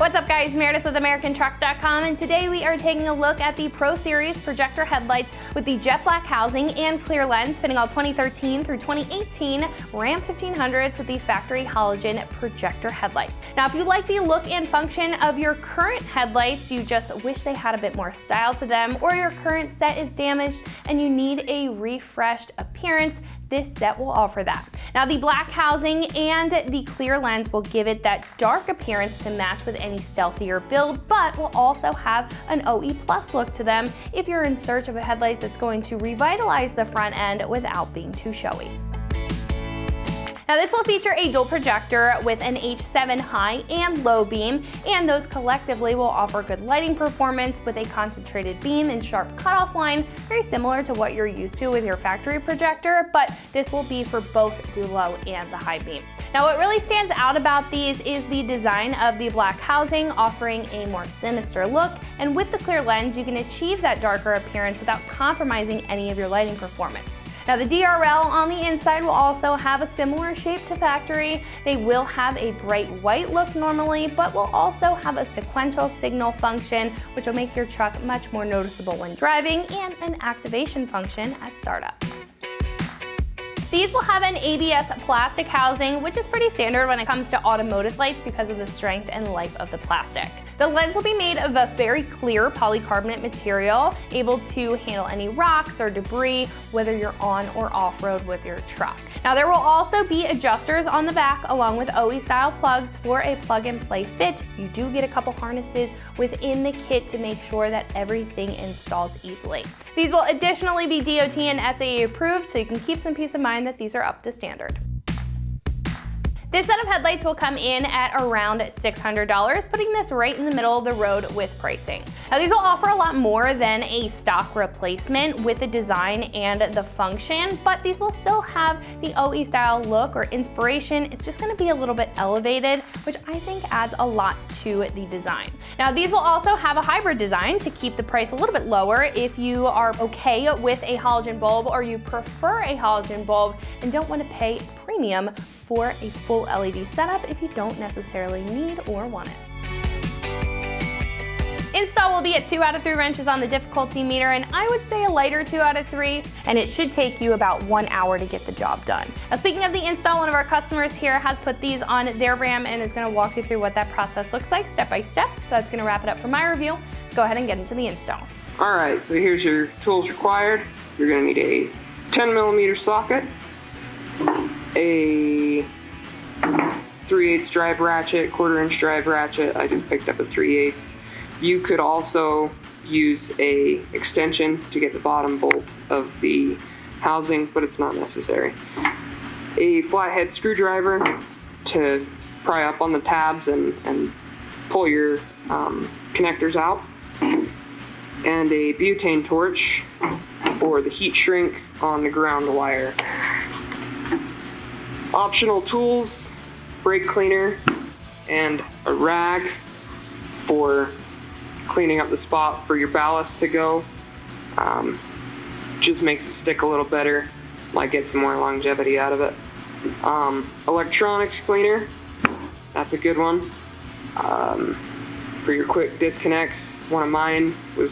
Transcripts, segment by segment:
What's up guys, Meredith with AmericanTrucks.com, and today we are taking a look at the Pro Series projector headlights with the jet black housing and clear lens fitting all 2013 through 2018 Ram 1500s with the factory halogen projector headlights. Now if you like the look and function of your current headlights, you just wish they had a bit more style to them, or your current set is damaged and you need a refreshed appearance, this set will offer that. Now the black housing and the clear lens will give it that dark appearance to match with any stealthier build, but will also have an OE Plus look to them if you're in search of a headlight that's going to revitalize the front end without being too showy. Now this will feature a dual projector with an H7 high and low beam, and those collectively will offer good lighting performance with a concentrated beam and sharp cutoff line, very similar to what you're used to with your factory projector, but this will be for both the low and the high beam. Now what really stands out about these is the design of the black housing, offering a more sinister look, and with the clear lens you can achieve that darker appearance without compromising any of your lighting performance. Now the DRL on the inside will also have a similar shape to factory. They will have a bright white look normally, but will also have a sequential signal function, which will make your truck much more noticeable when driving, and an activation function at startup. These will have an ABS plastic housing, which is pretty standard when it comes to automotive lights because of the strength and life of the plastic. The lens will be made of a very clear polycarbonate material, able to handle any rocks or debris, whether you're on or off-road with your truck. Now there will also be adjusters on the back along with OE style plugs for a plug and play fit. You do get a couple harnesses within the kit to make sure that everything installs easily. These will additionally be DOT and SAE approved, so you can keep some peace of mind that these are up to standard. This set of headlights will come in at around $600, putting this right in the middle of the road with pricing. Now these will offer a lot more than a stock replacement with the design and the function, but these will still have the OE style look or inspiration. It's just gonna be a little bit elevated, which I think adds a lot to the design. Now these will also have a hybrid design to keep the price a little bit lower if you are okay with a halogen bulb or you prefer a halogen bulb and don't want to pay premium for a full LED setup if you don't necessarily need or want it. Install will be at 2 out of 3 wrenches on the difficulty meter, and I would say a lighter 2 out of 3, and it should take you about 1 hour to get the job done. Now speaking of the install, one of our customers here has put these on their Ram and is going to walk you through what that process looks like step by step. So that's going to wrap it up for my review. Let's go ahead and get into the install. Alright, so here's your tools required. You're going to need a 10mm socket, a 3/8 drive ratchet, 1/4" drive ratchet. I just picked up a 3/8. You could also use a extension to get the bottom bolt of the housing, but it's not necessary. A flathead screwdriver to pry up on the tabs and pull your connectors out, and a butane torch for the heat shrink on the ground wire. Optional tools: brake cleaner and a rag for cleaning up the spot for your ballast to go. Just makes it stick a little better, might get some more longevity out of it. Electronics cleaner, that's a good one. For your quick disconnects, one of mine was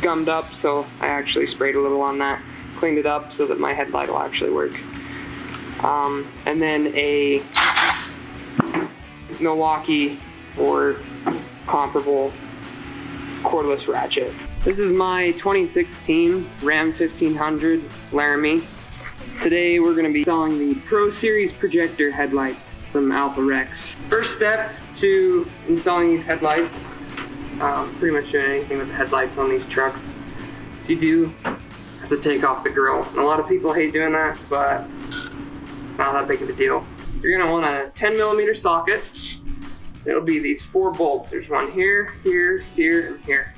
gummed up, so I actually sprayed a little on that, cleaned it up so that my headlight will actually work. And then a Milwaukee or comparable cordless ratchet. This is my 2016 Ram 1500 Laramie. Today we're going to be installing the Pro Series projector headlights from Alpha Rex. First step to installing these headlights, pretty much doing anything with the headlights on these trucks, you do have to take off the grill. And a lot of people hate doing that, but not that big of a deal. You're going to want a 10mm socket. It'll be these 4 bolts. There's one here, here, here, and here.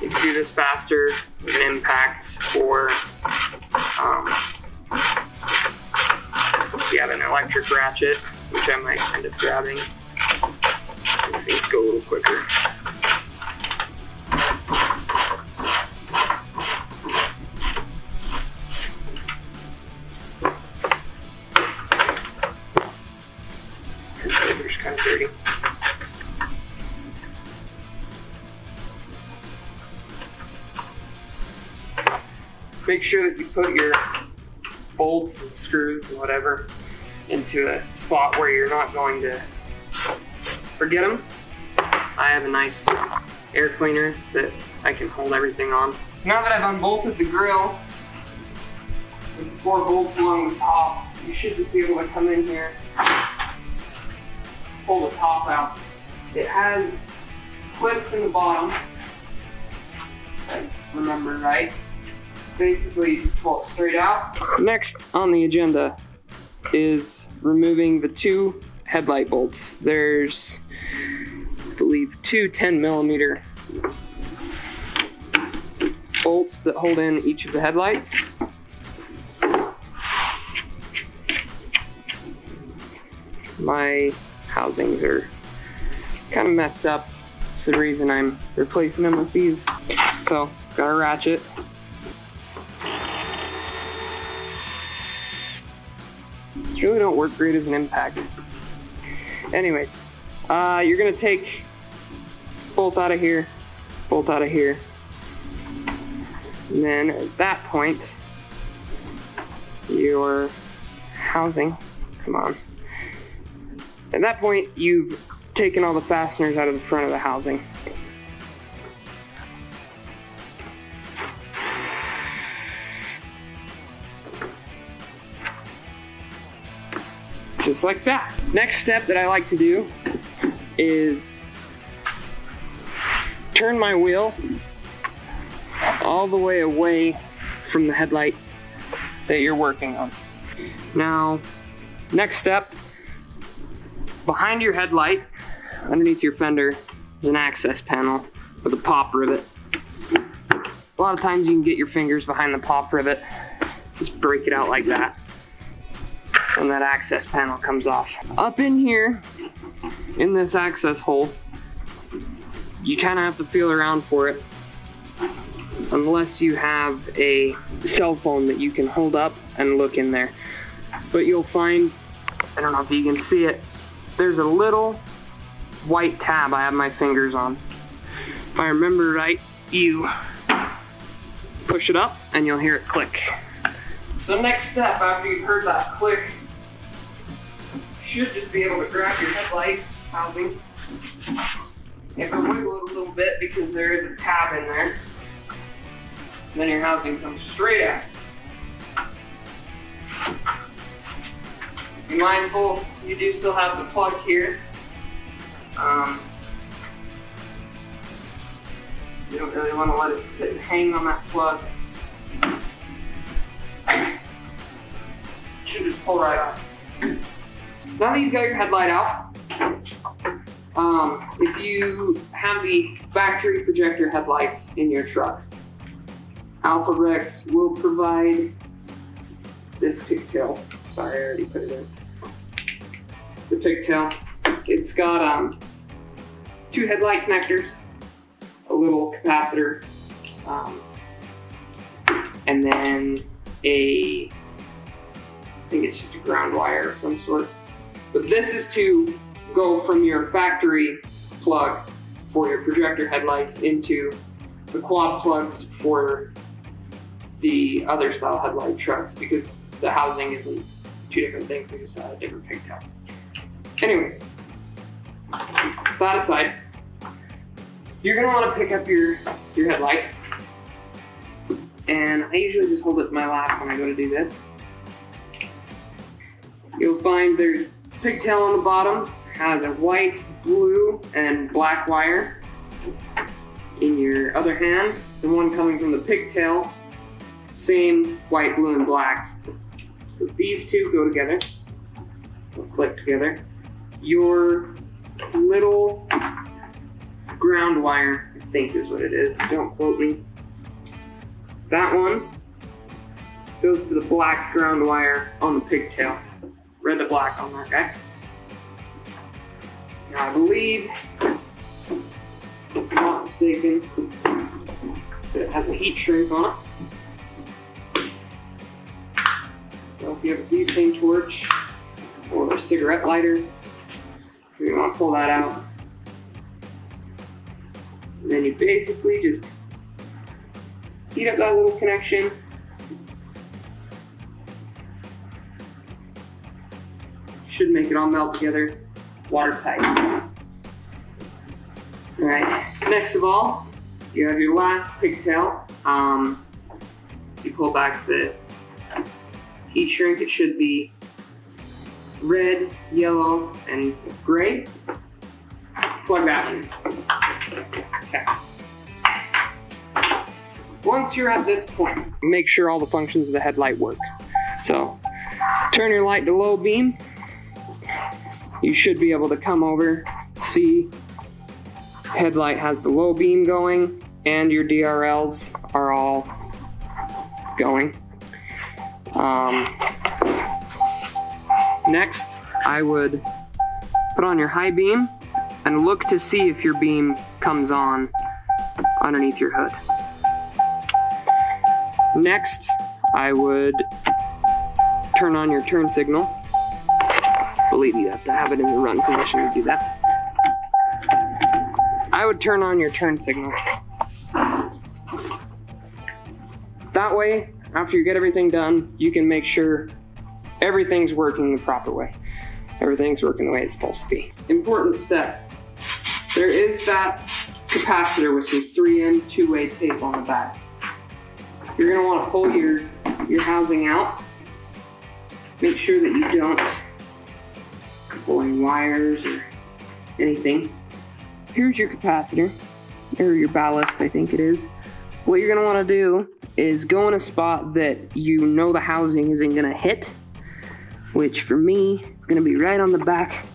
You can do this faster with an impact, or if you have an electric ratchet, which I might end up grabbing, things go a little quicker. make sure that you put your bolts and screws and whatever into a spot where you're not going to forget them. I have a nice air cleaner that I can hold everything on. Now that I've unbolted the grill with the 4 bolts along the top, you should just be able to come in here, pull the top out. It has clips in the bottom, remember, right? Basically, just pull it straight out. Next on the agenda is removing the 2 headlight bolts. There's, I believe, 2 10mm bolts that hold in each of the headlights. My housings are kind of messed up. That's the reason I'm replacing them with these. So, got a ratchet. These really don't work great as an impact. Anyways, you're gonna take bolt out of here, bolt out of here. And then at that point, your housing, come on. At that point, you've taken all the fasteners out of the front of the housing. Just like that. Next step that I like to do is turn my wheel all the way away from the headlight that you're working on. Now, next step, behind your headlight, underneath your fender, is an access panel with a pop rivet. A lot of times you can get your fingers behind the pop rivet, just break it out like that, and that access panel comes off. Up in here, in this access hole, you kind of have to feel around for it, unless you have a cell phone that you can hold up and look in there. But you'll find, I don't know if you can see it, there's a little white tab I have my fingers on. If I remember right, you push it up and you'll hear it click. So next step, after you've heard that click, you should just be able to grab your headlight housing. You have to wiggle it a little bit because there is a tab in there. And then your housing comes straight out. Be mindful, you do still have the plug here. You don't really want to let it sit and hang on that plug. Should just pull right off. Now that you've got your headlight out, if you have the factory projector headlights in your truck, Alpha Rex will provide this pigtail. Sorry, I already put it in. The pigtail. It's got 2 headlight connectors, a little capacitor, and then I think it's just a ground wire of some sort. But this is to go from your factory plug for your projector headlights into the quad plugs for the other style headlight trucks, because the housing isn't 2 different things, they just a different pigtail. Anyway, that aside, you're going to want to pick up your headlight, and I usually just hold it in my lap when I go to do this. You'll find there's pigtail on the bottom, has a white, blue, and black wire. In your other hand, the one coming from the pigtail, same white, blue, and black. So these 2 go together, they'll click together. Your little ground wire, I think is what it is, don't quote me. That one goes to the black ground wire on the pigtail. Red to black on that guy. Now I believe, if I'm not mistaken, that it has a heat shrink on it. So if you have a butane torch or a cigarette lighter, you want to pull that out. And then you basically just heat up that little connection, Should make it all melt together, watertight. Alright, next of all, you have your last pigtail. You pull back the heat shrink. It should be red, yellow, and gray. Plug that in. Okay. Once you're at this point, make sure all the functions of the headlight work. So, turn your light to low beam. You should be able to come over, see headlight has the low beam going, and your DRLs are all going. Next, I would put on your high beam and look to see if your beam comes on underneath your hood. Next, I would turn on your turn signal. Believe you have to have it in the run position to do that. I would turn on your turn signal. That way, after you get everything done, you can make sure everything's working the proper way. Everything's working the way it's supposed to be. Important step. There is that capacitor with some 3M 2-way tape on the back. You're going to want to pull your housing out. Make sure that you don't pull any wires or anything. Here's your capacitor, or your ballast, I think it is. What you're going to want to do is go in a spot that you know the housing isn't going to hit, which for me is going to be right on the back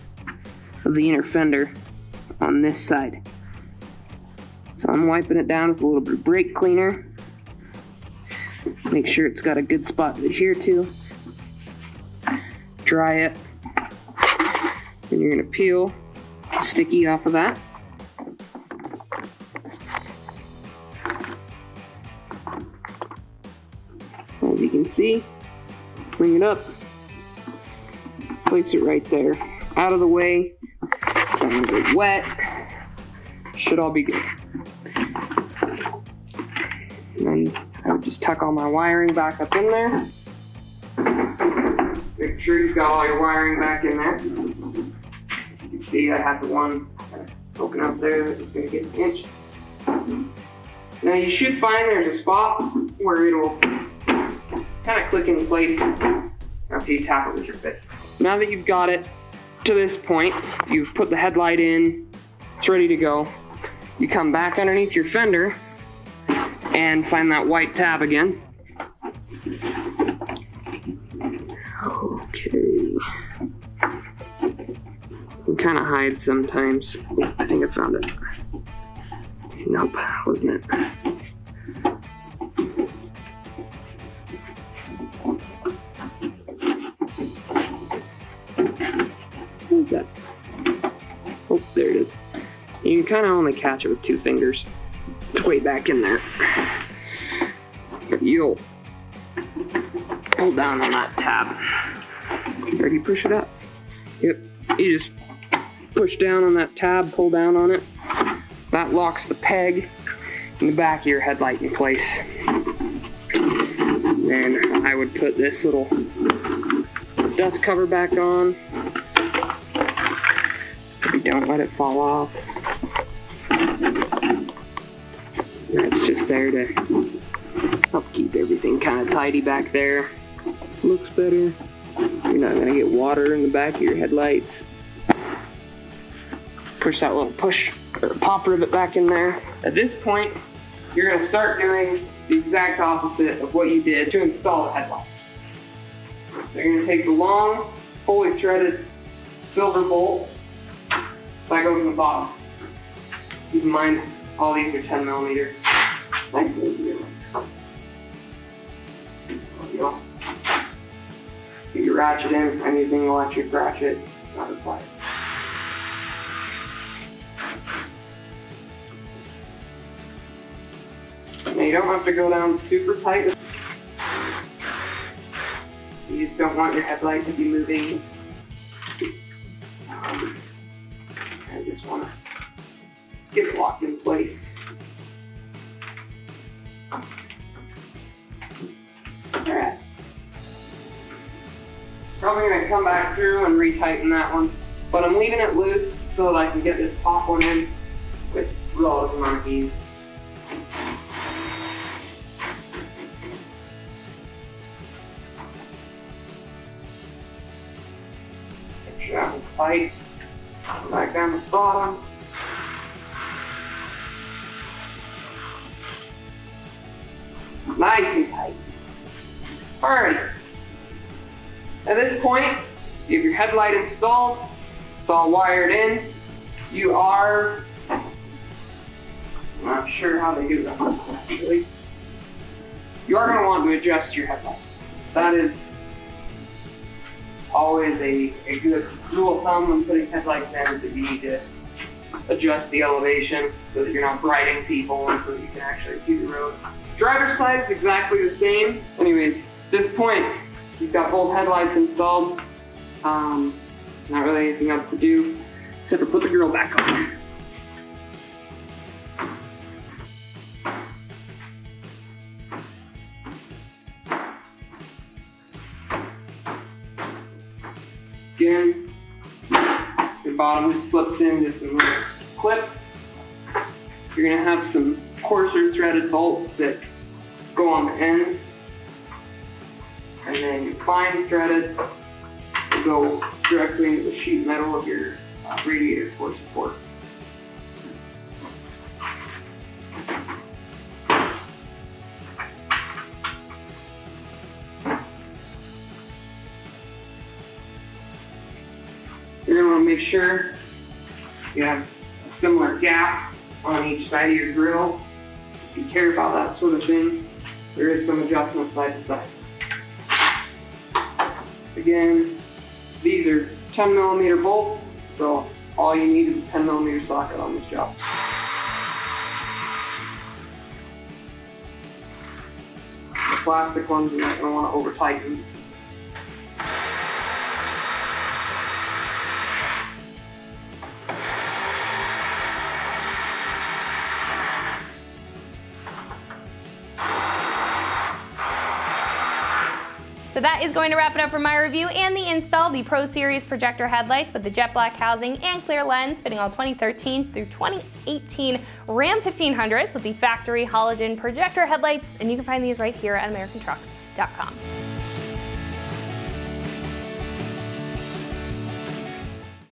of the inner fender on this side. So I'm wiping it down with a little bit of brake cleaner. Make sure it's got a good spot to adhere to. Dry it. And you're going to peel the sticky off of that. As you can see, bring it up, place it right there, out of the way, don't get wet, should all be good. And then I would just tuck all my wiring back up in there. Make sure you've got all your wiring back in there. You can see I have the one poking up there that's going to get pinched. Now you should find there's a spot where it'll kind of click in place after you tap it with your fist. Now that you've got it to this point, you've put the headlight in, it's ready to go. You come back underneath your fender and find that white tab again. Okay. It kind of hides sometimes. Oh, I think I found it. Nope, wasn't it? What is that? Oh, there it is. You can kind of only catch it with 2 fingers. It's way back in there. But you'll hold down on that tab. Ready to push it up? Yep. You just push down on that tab, pull down on it. That locks the peg in the back of your headlight in place. Then I would put this little dust cover back on. Don't let it fall off. That's just there to help keep everything kind of tidy back there. Looks better. You're not going to get water in the back of your headlights. Push that little pop rivet back in there. At this point, you're going to start doing the exact opposite of what you did to install the headlight. So you're going to take the long, fully threaded silver bolt that goes in the bottom. Keep in mind, all these are 10 millimeter. Nice and easy. Get your ratchet in. I'm using an electric ratchet, not a pliers. Now you don't have to go down super tight. You just don't want your headlight to be moving. I just want to get it locked in place. Alright. probably going to come back through and retighten that one, but I'm leaving it loose so that I can get this top one in with relative amount of ease. Make sure that one's tight. Come back down the bottom. Nice and tight. Alright. At this point, you have your headlight installed. It's all wired in. You are, I'm not sure how they do that actually. You are going to want to adjust your headlight. That is always a good rule of thumb when putting headlights in, that you need to adjust the elevation so that you're not brighting people and so that you can actually see the road. Driver's side is exactly the same. Anyways, at this point, you've got both headlights installed. Not really anything else to do except for put the grill back on. Again, your bottom just slips into some little clips. You're going to have some coarser threaded bolts that go on the ends, and then your fine threaded will go directly into the sheet metal of your radiator for support. You're going to want to make sure you have a similar gap on each side of your grill. If you care about that sort of thing, there is some adjustment side to side. Again, these are 10mm bolts, so all you need is a 10mm socket on this job. The plastic ones you're not going to want to over tighten. So that is going to wrap it up for my review and the install of the Pro Series projector headlights with the jet black housing and clear lens, fitting all 2013 through 2018 Ram 1500s with the factory halogen projector headlights, and you can find these right here at AmericanTrucks.com.